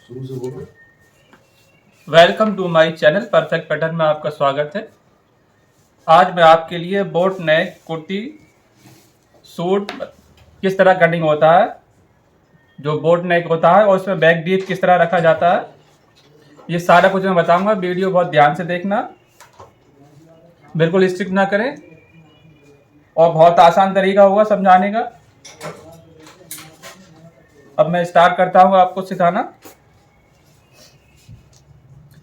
शुरू से बोलो। Welcome to my channel Perfect Pattern में आपका स्वागत है। आज मैं आपके लिए बोट नेक कुर्ती सूट किस तरह कटिंग होता है, जो बोट नेक होता है और उसमें बैक डीप किस तरह रखा जाता है, ये सारा कुछ मैं बताऊंगा। वीडियो बहुत ध्यान से देखना, बिल्कुल स्किप ना करें और बहुत आसान तरीका होगा समझाने का। अब मैं स्टार्ट करता हूँ आपको सिखाना।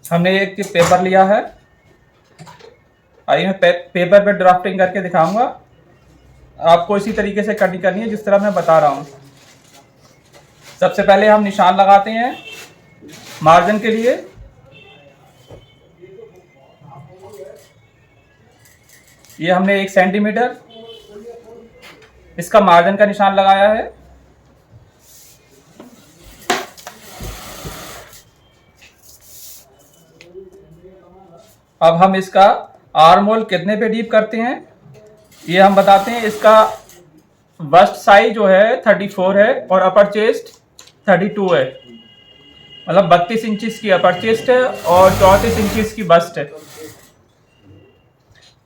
हमने एक पेपर लिया है, आइए मैं पेपर पे ड्राफ्टिंग करके दिखाऊंगा। आपको इसी तरीके से कटिंग करनी है जिस तरह मैं बता रहा हूँ। सबसे पहले हम निशान लगाते हैं मार्जिन के लिए। ये हमने 1 सेंटीमीटर इसका मार्जिन का निशान लगाया है। अब हम इसका आर्म होल कितने पे डीप करते हैं ये हम बताते हैं। इसका बस्ट साइज जो है 34 है और अपर चेस्ट 32 है, मतलब 32 इंचेस की अपर चेस्ट है और 34 इंचेस की बस्ट है।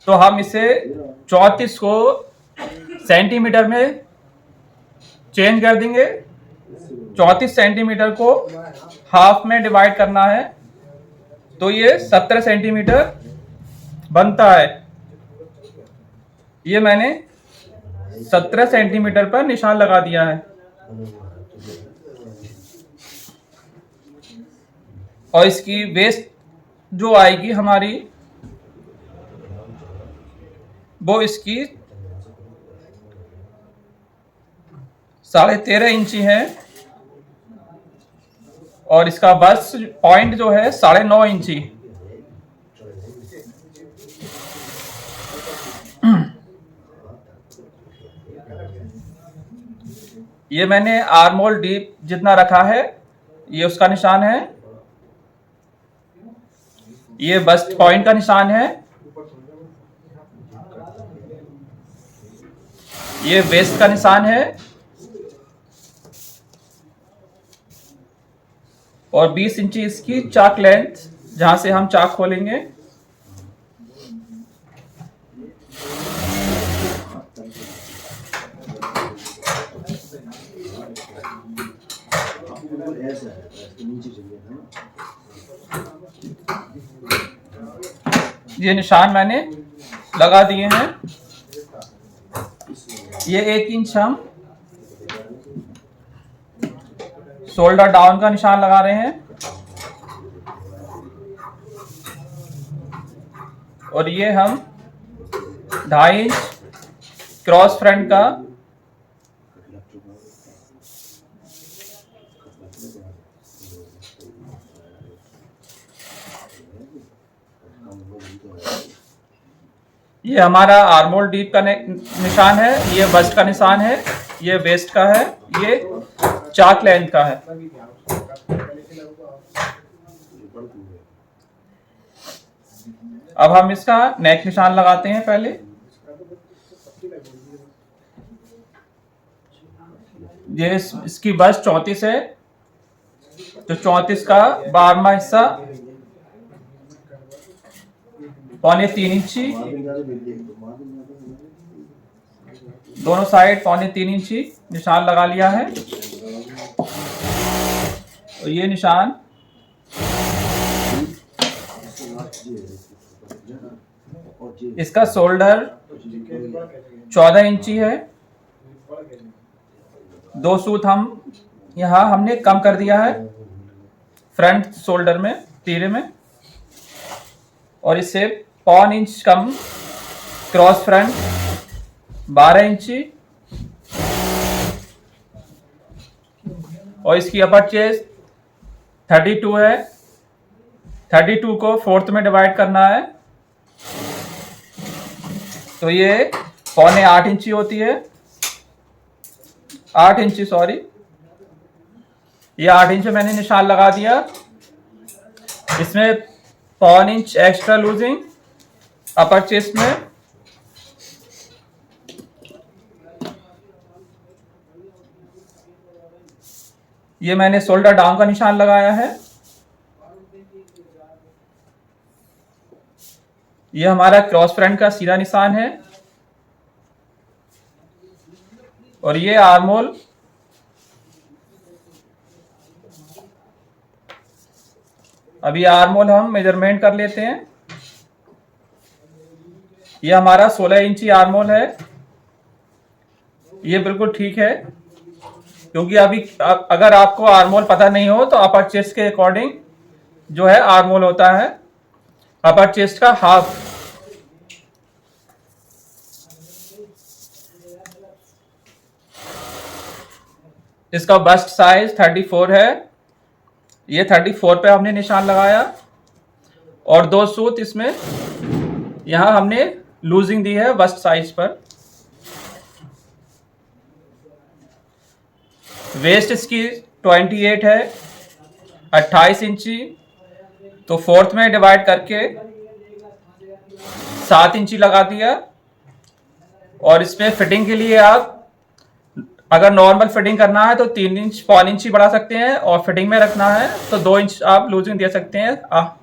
तो हम इसे 34 को सेंटीमीटर में चेंज कर देंगे। 34 सेंटीमीटर को हाफ में डिवाइड करना है तो ये 17 सेंटीमीटर बनता है। ये मैंने 17 सेंटीमीटर पर निशान लगा दिया है और इसकी वेस्ट जो आएगी हमारी वो इसकी 13.5 इंची है और इसका बस पॉइंट जो है 9.5 इंची। ये मैंने आर्म होल डीप जितना रखा है ये उसका निशान है। ये बस्ट पॉइंट का निशान है। ये वेस्ट का निशान है और 20 इंची इसकी चाक लेंथ जहां से हम चाक खोलेंगे। ये निशान मैंने लगा दिए हैं। ये 1 इंच हम शोल्डर डाउन का निशान लगा रहे हैं और ये हम 2.5 इंच क्रॉस फ्रंट का ये हमारा आर्म होल डीप का निशान है। ये बस्ट का निशान है। ये वेस्ट का है। ये चाक लेंथ का है। अब हम इसका नेक निशान लगाते हैं। पहले ये इसकी बस्ट 34 है तो 34 का 12वां हिस्सा 3.25 इंची, दोनों साइड 3.25 इंची निशान लगा लिया है। तो ये निशान इसका शोल्डर 14 इंची है। 2 सूत हम यहाँ हमने कम कर दिया है फ्रंट शोल्डर में तीरे में और इससे 1.25 इंच कम क्रॉस फ्रंट 12 इंची और इसकी अपर चेस्ट 32 है। 32 को 4th में डिवाइड करना है तो ये 7.25 इंची होती है। 8 इंची सॉरी, ये 8 इंच मैंने निशान लगा दिया। इसमें 1.25 इंच एक्स्ट्रा लूजिंग अपर चेस्ट में ये मैंने शोल्डर डाउन का निशान लगाया है। ये हमारा क्रॉस फ्रंट का सीधा निशान है। और ये आर्मोल, अभी आर्मोल हम मेजरमेंट कर लेते हैं। ये हमारा 16 इंची आर्मोल है। ये बिल्कुल ठीक है, क्योंकि अभी अगर आपको आर्मोल पता नहीं हो तो अपर चेस्ट के अकॉर्डिंग जो है आर्मोल होता है अपर चेस्ट का हाफ। इसका बस्ट साइज 34 है। ये 34 पे हमने निशान लगाया और 2 सूत इसमें यहां हमने लूजिंग दी है बस्ट साइज पर। वेस्ट इसकी 28 है, 28 इंची। तो फोर्थ में डिवाइड करके 7 इंची लगा दिया। और इसमें फिटिंग के लिए आप अगर नॉर्मल फिटिंग करना है तो 3 इंच पौन इंच बढ़ा सकते हैं, और फिटिंग में रखना है तो 2 इंच आप लूजिंग दे सकते हैं,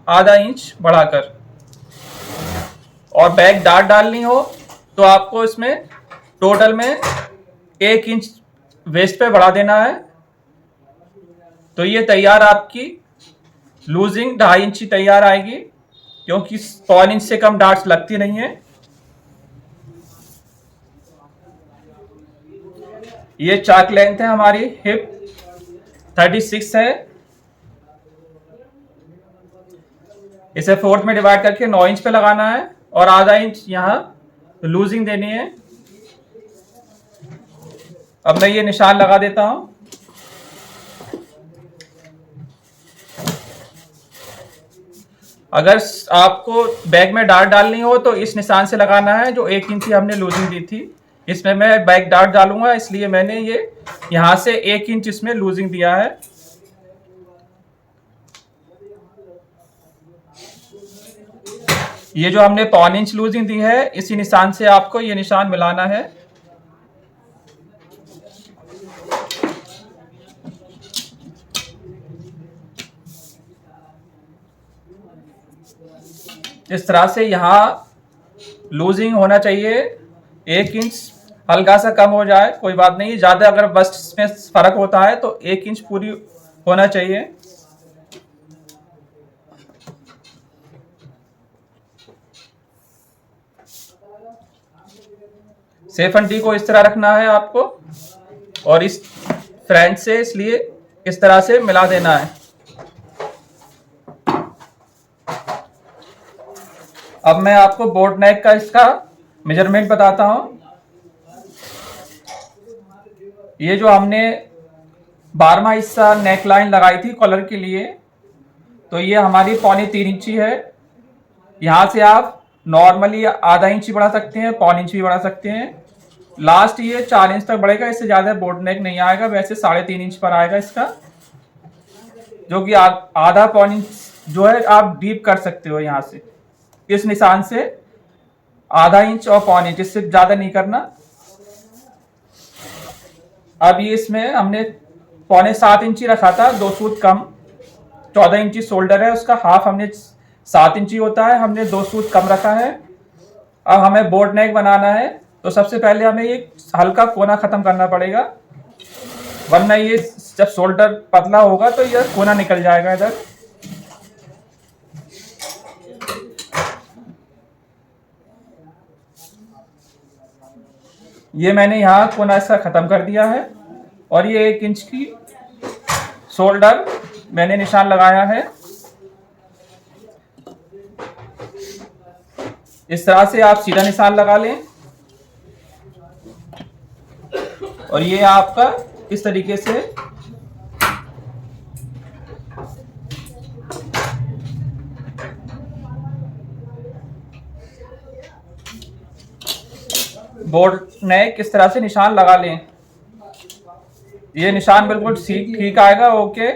आधा इंच बढ़ाकर। और बैक डार्ट डालनी हो तो आपको इसमें टोटल में 1 इंच वेस्ट पे बढ़ा देना है। तो ये तैयार आपकी लूजिंग 2.5 इंची तैयार आएगी, क्योंकि पौन इंच से कम डार्ट्स लगती नहीं है। ये चाक लेंथ है हमारी, हिप 36 है। इसे फोर्थ में डिवाइड करके 9 इंच पे लगाना है और आधा इंच यहां लूजिंग देनी है। अब मैं ये निशान लगा देता हूं। अगर आपको बैक में डार्ट डालनी हो तो इस निशान से लगाना है जो 1 इंच हमने लूजिंग दी थी। इसमें मैं बैक डार्ट डालूंगा, इसलिए मैंने ये यहां से 1 इंच इसमें लूजिंग दिया है। ये जो हमने पौन इंच लूजिंग दी है, इसी निशान से आपको ये निशान मिलाना है। इस तरह से यहाँ लूजिंग होना चाहिए 1 इंच, हल्का सा कम हो जाए कोई बात नहीं, ज्यादा अगर बस्ट में फर्क होता है तो 1 इंच पूरी होना चाहिए। सेफन टी को इस तरह रखना है आपको, और इस फ्रेंच से इसलिए इस तरह से मिला देना है। अब मैं आपको बोट नेक का इसका मेजरमेंट बताता हूं। ये जो हमने 12वां हिस्सा नेक लाइन लगाई थी कॉलर के लिए, तो ये हमारी 3.25 इंची है। यहां से आप नॉर्मली आधा इंच बढ़ा सकते हैं, पौन इंच भी बढ़ा सकते हैं। लास्ट ये 4 इंच तक बढ़ेगा, इससे ज्यादा बोट नेक नहीं आएगा। वैसे 3.5 इंच पर आएगा इसका, जो कि आधा पौन इंच जो है आप डीप कर सकते हो यहां से, इस निशान से आधा इंच और पौन इंच, इससे ज्यादा नहीं करना। अब ये इसमें हमने 6.25 इंची रखा था, 2 सूत कम, 14 इंची शोल्डर है, उसका हाफ हमने 7 इंची होता है, हमने 2 सूत कम रखा है। अब हमें बोट नेक बनाना है, तो सबसे पहले हमें ये हल्का कोना खत्म करना पड़ेगा, वरना ये जब शोल्डर पतला होगा तो ये कोना निकल जाएगा इधर। ये मैंने यहाँ कोना इसका खत्म कर दिया है, और ये 1 इंच की शोल्डर मैंने निशान लगाया है। इस तरह से आप सीधा निशान लगा लें, और ये आपका इस तरीके से बोट नेक इस तरह से निशान लगा लें। ये निशान बिल्कुल ठीक आएगा। ओके,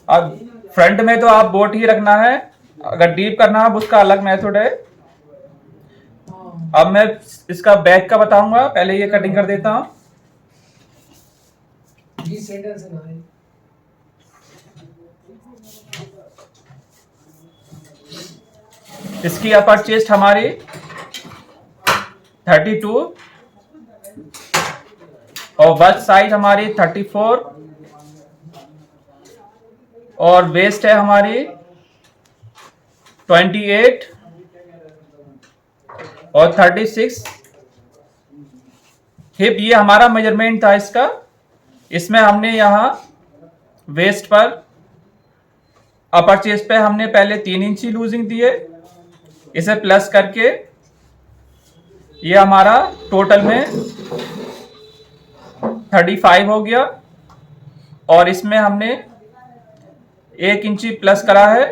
अब फ्रंट में तो आप बोट ही रखना है, अगर डीप करना है उसका अलग मेथड है। अब मैं इसका बैक का बताऊंगा, पहले ये कटिंग कर देता हूं। इसकी अपर चेस्ट हमारी 32 और बस्ट साइज हमारी 34 और वेस्ट है हमारी 28 और 36 हिप। ये हमारा मेजरमेंट था इसका। इसमें हमने यहाँ वेस्ट पर अपर चेस्ट पे हमने पहले 3 इंची लूजिंग दिए, इसे प्लस करके ये हमारा टोटल में 35 हो गया। और इसमें हमने 1 इंची प्लस करा है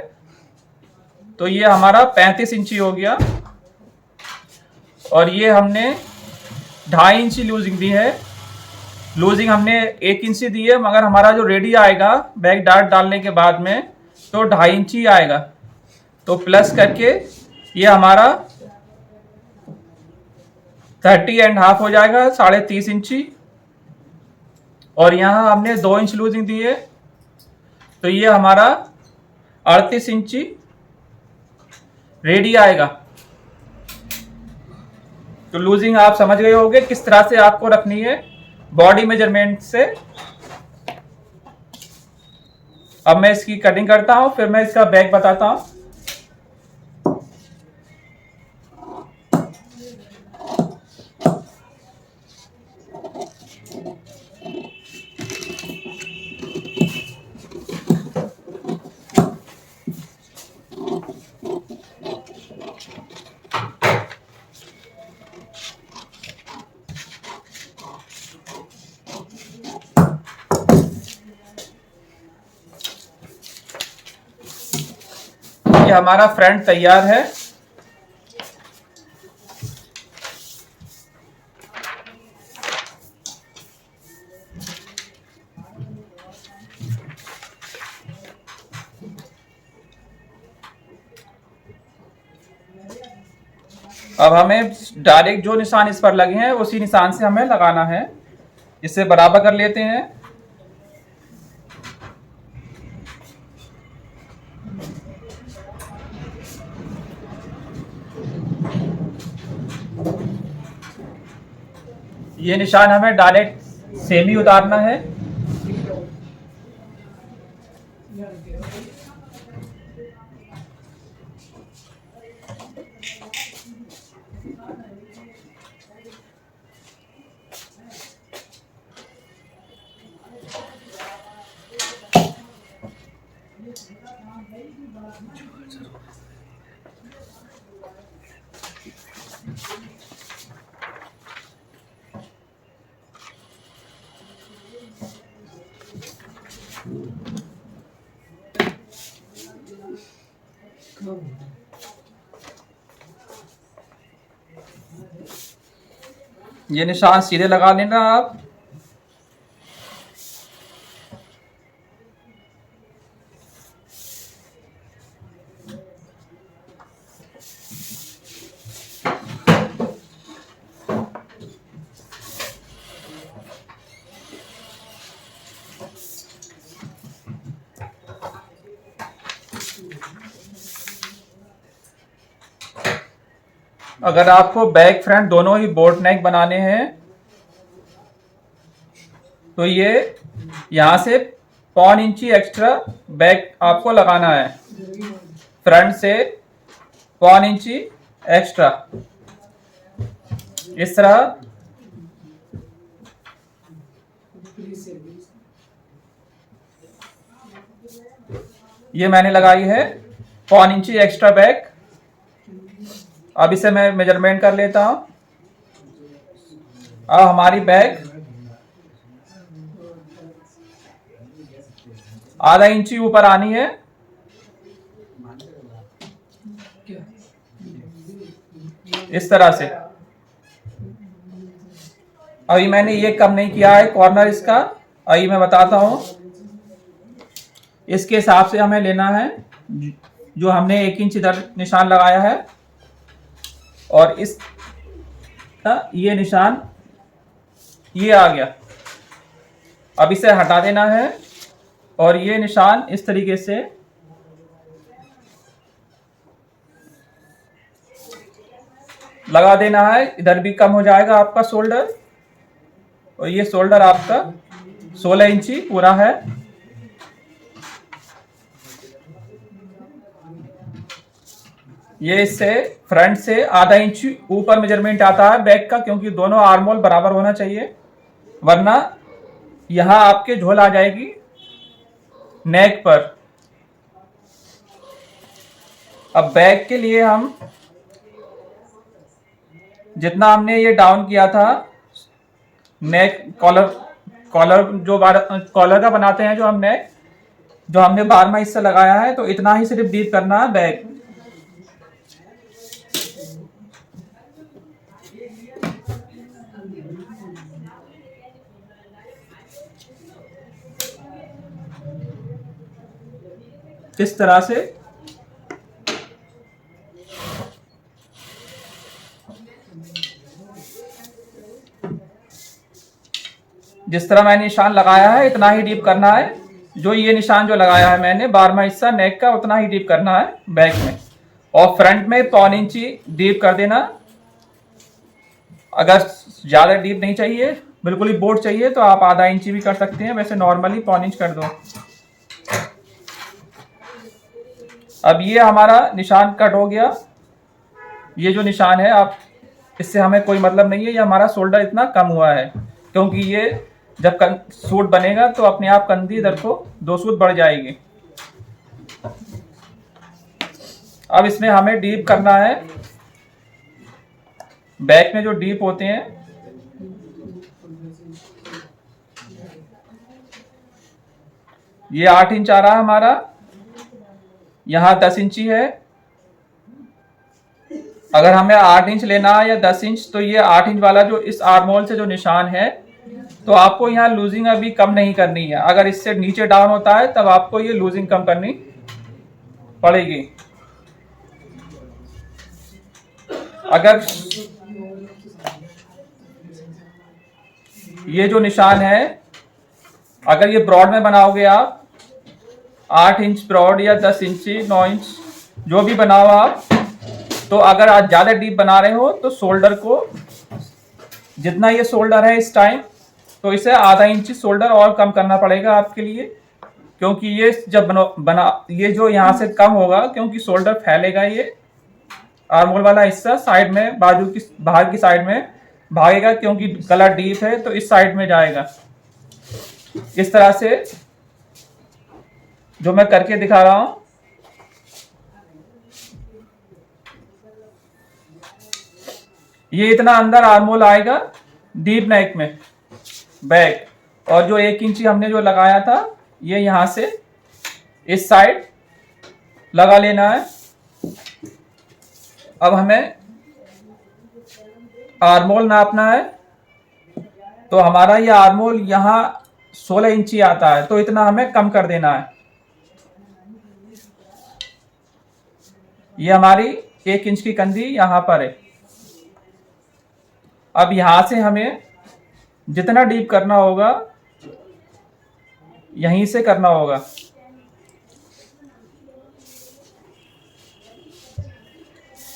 तो ये हमारा 35 इंची हो गया। और ये हमने 2.5 इंची लूजिंग दी है। लूजिंग हमने 1 इंची दी है, मगर हमारा जो रेडी आएगा बैक डार्ट डालने के बाद में तो 2.5 इंची आएगा। तो प्लस करके ये हमारा 30.5 हो जाएगा, 30.5 इंची। और यहाँ हमने 2 इंच लूजिंग दी है तो ये हमारा 38 इंची रेडी आएगा। तो लूजिंग आप समझ गए होंगे किस तरह से आपको रखनी है बॉडी मेजरमेंट से। अब मैं इसकी कटिंग करता हूं, फिर मैं इसका बैक बताता हूं। ये हमारा फ्रंट तैयार है। अब हमें डायरेक्ट जो निशान इस पर लगे हैं उसी निशान से हमें लगाना है। इसे बराबर कर लेते हैं। ये निशान हमें डायरेक्ट सेम ही उतारना है। ये निशान सीधे लगा लेना आप। अगर आपको बैक फ्रंट दोनों ही बोट नेक बनाने हैं तो ये यहां से 1.25 इंची एक्स्ट्रा बैक आपको लगाना है। फ्रंट से 1.25 इंची एक्स्ट्रा इस तरह। ये मैंने लगाई है 1.25 इंची एक्स्ट्रा बैक। अब इसे मैं मेजरमेंट कर लेता हूं। अब हमारी बैक 0.5 इंची ऊपर आनी है। इस तरह से। अभी मैंने ये कम नहीं किया है कॉर्नर इसका। अभी मैं बताता हूं। इसके हिसाब से हमें लेना है जो हमने 1 इंच इधर निशान लगाया है और इस ये निशान ये आ गया। अब इसे हटा देना है और ये निशान इस तरीके से लगा देना है। इधर भी कम हो जाएगा आपका शोल्डर, और ये शोल्डर आपका 16 इंची पूरा है। ये इससे फ्रंट से आधा इंच ऊपर मेजरमेंट आता है बैक का, क्योंकि दोनों आर्मोल बराबर होना चाहिए, वरना यहां आपके झोल आ जाएगी नेक पर। अब बैक के लिए हम जितना हमने ये डाउन किया था नेक कॉलर जो कॉलर का बनाते हैं जो हमने 12वां हिस्सा लगाया है, तो इतना ही सिर्फ डीप करना है बैक। इस तरह से जिस तरह मैंने निशान लगाया है इतना ही डीप करना है। जो ये निशान जो लगाया है मैंने 12वां हिस्सा नेक का, उतना ही डीप करना है बैक में। और फ्रंट में 1.25 इंची डीप कर देना। अगर ज्यादा डीप नहीं चाहिए, बिल्कुल ही बोर्ड चाहिए, तो आप आधा इंची भी कर सकते हैं, वैसे नॉर्मली 1.25 इंच कर दो। अब ये हमारा निशान कट हो गया। ये जो निशान है, आप इससे हमें कोई मतलब नहीं है, ये हमारा शोल्डर इतना कम हुआ है, क्योंकि ये जब सूट बनेगा तो अपने आप कंधी इधर को 2 सूत बढ़ जाएगी। अब इसमें हमें डीप करना है। बैक में जो डीप होते हैं, ये 8 इंच आ रहा है हमारा, यहां 10 इंची है। अगर हमें 8 इंच लेना है या 10 इंच, तो ये 8 इंच वाला जो इस आर्मोल से जो निशान है, तो आपको यहाँ लूजिंग अभी कम नहीं करनी है। अगर इससे नीचे डाउन होता है तब आपको ये लूजिंग कम करनी पड़ेगी। अगर ये जो निशान है, अगर ये ब्रॉड में बनाओगे आप 8 इंच ब्रॉड या 10 इंची 9 इंच जो भी बनाओ आप, तो अगर आप ज्यादा डीप बना रहे हो तो शोल्डर को, जितना ये शोल्डर है इस टाइम, तो इसे आधा इंची शोल्डर और कम करना पड़ेगा आपके लिए, क्योंकि ये जब ये जो यहां से कम होगा, क्योंकि शोल्डर फैलेगा, ये आर्मोल वाला हिस्सा साइड में, बाजू की बाहर की साइड में भागेगा, क्योंकि गला डीप है तो इस साइड में जाएगा। इस तरह से जो मैं करके दिखा रहा हूं, ये इतना अंदर आर्मोल आएगा डीप नेक में बैक। और जो 1 इंची हमने जो लगाया था, ये यहां से इस साइड लगा लेना है। अब हमें आर्मोल नापना है, तो हमारा ये आर्मोल यहां 16 इंची आता है, तो इतना हमें कम कर देना है। ये हमारी 1 इंच की कंधी यहां पर है। अब यहां से हमें जितना डीप करना होगा यहीं से करना होगा।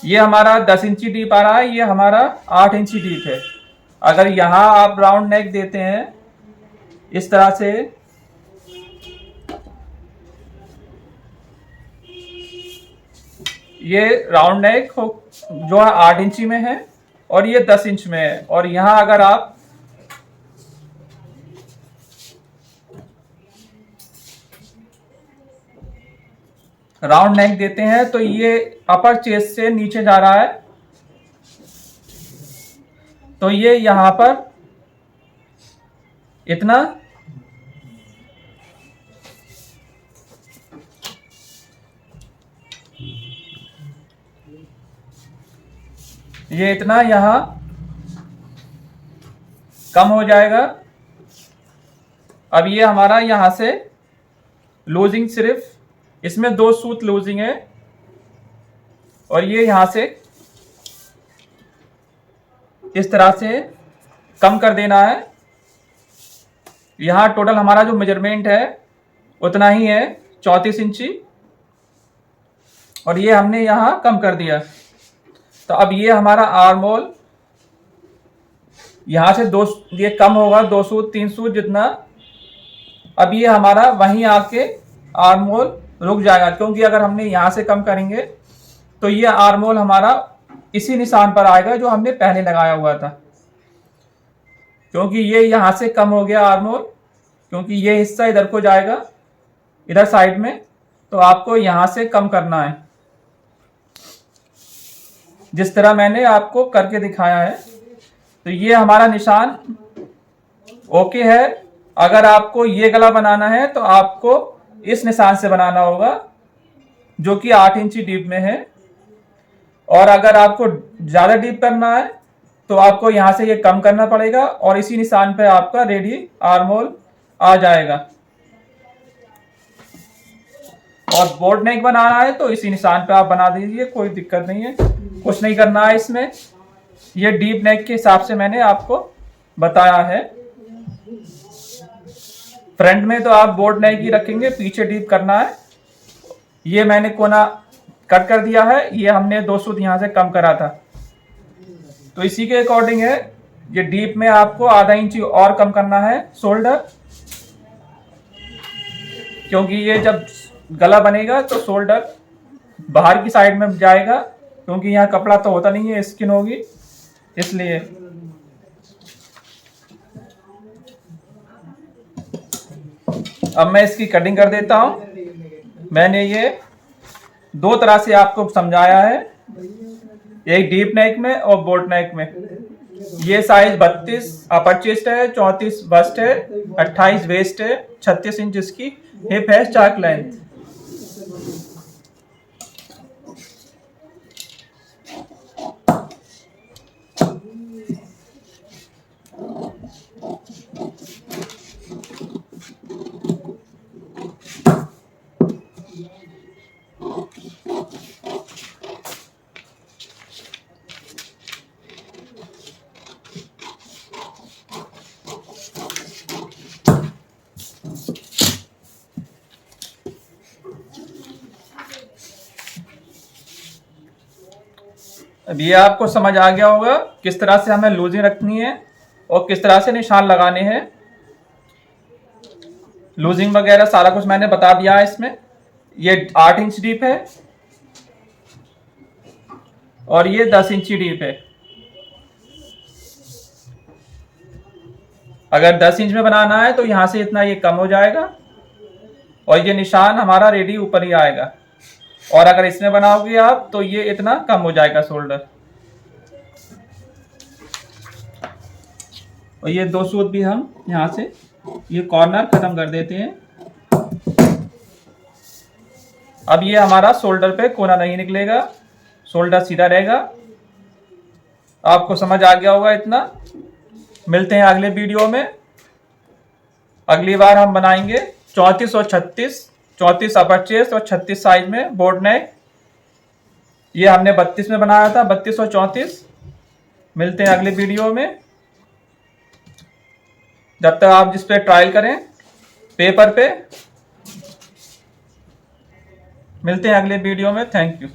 ये हमारा 10 इंची डीप आ रहा है, ये हमारा 8 इंची डीप है। अगर यहां आप राउंड नेक देते हैं इस तरह से, ये राउंड नेक जो है 8 इंची में है और ये 10 इंच में है। और यहां अगर आप राउंड नेक देते हैं तो ये अपर चेस्ट से नीचे जा रहा है, तो ये यहां पर इतना यहां कम हो जाएगा। अब ये हमारा यहां से लूजिंग, सिर्फ इसमें 2 सूत लूजिंग है, और ये यहां से इस तरह से कम कर देना है। यहाँ टोटल हमारा जो मेजरमेंट है उतना ही है, 34 इंची, और ये हमने यहाँ कम कर दिया। तो अब ये हमारा आर्म होल यहाँ से ये कम होगा 2 सूत 3 सूत जितना। अब ये हमारा वहीं आके आर्म होल रुक जाएगा, क्योंकि अगर हमने यहाँ से कम करेंगे तो ये आर्म होल हमारा इसी निशान पर आएगा जो हमने पहले लगाया हुआ था। क्योंकि ये यहाँ से कम हो गया आर्म होल, क्योंकि ये हिस्सा इधर को जाएगा, इधर साइड में, तो आपको यहाँ से कम करना है, जिस तरह मैंने आपको करके दिखाया है। तो ये हमारा निशान ओके है। अगर आपको ये गला बनाना है तो आपको इस निशान से बनाना होगा जो कि 8 इंची डीप में है, और अगर आपको ज्यादा डीप करना है तो आपको यहां से ये कम करना पड़ेगा और इसी निशान पे आपका रेडी आर्म होल आ जाएगा। और बोट नेक बनाना है तो इसी निशान पे आप बना दीजिए, कोई दिक्कत नहीं है, कुछ नहीं करना है इसमें। ये डीप नेक के हिसाब से मैंने आपको बताया है। फ्रंट में तो आप बोट नेक ही रखेंगे, पीछे डीप करना है। ये मैंने कोना कट कर दिया है, ये हमने 2 सूत यहां से कम करा था, तो इसी के अकॉर्डिंग है। ये डीप में आपको आधा इंची और कम करना है शोल्डर, क्योंकि ये जब गला बनेगा तो शोल्डर बाहर की साइड में जाएगा, क्योंकि यहाँ कपड़ा तो होता नहीं है, स्किन होगी, इसलिए। अब मैं इसकी कटिंग कर देता हूं। मैंने ये 2 तरह से आपको समझाया है, एक डीप नेक में और बोट नेक में। ये साइज 32 अपर चेस्ट है, 34 बस्ट है, 28 वेस्ट है, 36 इंच इसकी हिप है, स्टार्क लेंथ। अब ये आपको समझ आ गया होगा किस तरह से हमें लूजिंग रखनी है और किस तरह से निशान लगाने हैं। लूजिंग वगैरह सारा कुछ मैंने बता दिया है इसमें। ये 8 इंच डीप है और ये 10 इंची डीप है। अगर 10 इंच में बनाना है तो यहां से इतना ये कम हो जाएगा और ये निशान हमारा रेडी ऊपर ही आएगा, और अगर इसमें बनाओगे आप तो ये इतना कम हो जाएगा शोल्डर। और ये 2 सूत भी हम यहां से ये कॉर्नर खत्म कर देते हैं। अब ये हमारा शोल्डर पे कोना नहीं निकलेगा, शोल्डर सीधा रहेगा। आपको समझ आ गया होगा इतना। मिलते हैं अगले वीडियो में। अगली बार हम बनाएंगे 34 और 36, 34 अपर चेस्ट और 36 साइज में बोट नेक। ये हमने 32 में बनाया था, 32 और 34। मिलते हैं अगले वीडियो में। जब तक आप जिस पे ट्रायल करें पेपर पे। मिलते हैं अगले वीडियो में। Thank you.